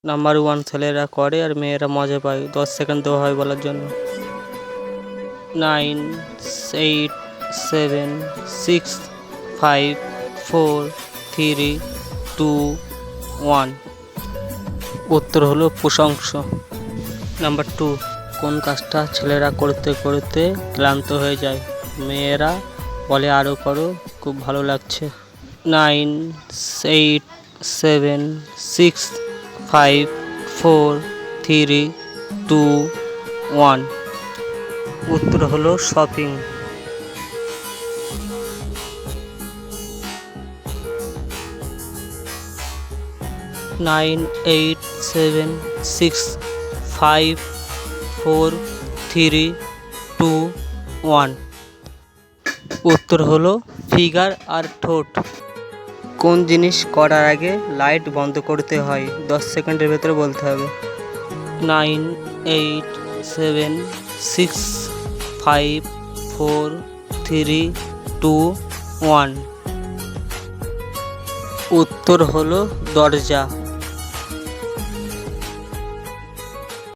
Number 1 ছেলেরা করে আর মেয়েরা মজা পায়। 10 সেকেন্ড দেওয়া হয় বলার জন্য। 9, 8, 7, 6, 5, 4, 3, 2, 1। উত্তর হলো প্রশংসা। নাম্বার 2, কোন কাজটা ছেলেরা করতে করতে ক্লান্ত হয়ে যায়? মেয়েরা বলে আরও করো, খুব ভালো লাগছে। 9, 8, 7, 6, 5, 4, 3, 2, 1। উত্তর হলো শপিং। নাইন, 8, 7, 6, 5, 4, 3, 2, 1। উত্তর হলো ফিগার আর ঠোঁট। কোন জিনিস করার আগে লাইট বন্ধ করতে হয়? 10 সেকেন্ডের ভেতরে বলতে হবে। 9, 8, 7, 6, 5, 4, 3, 2, 1। উত্তর হলো দরজা।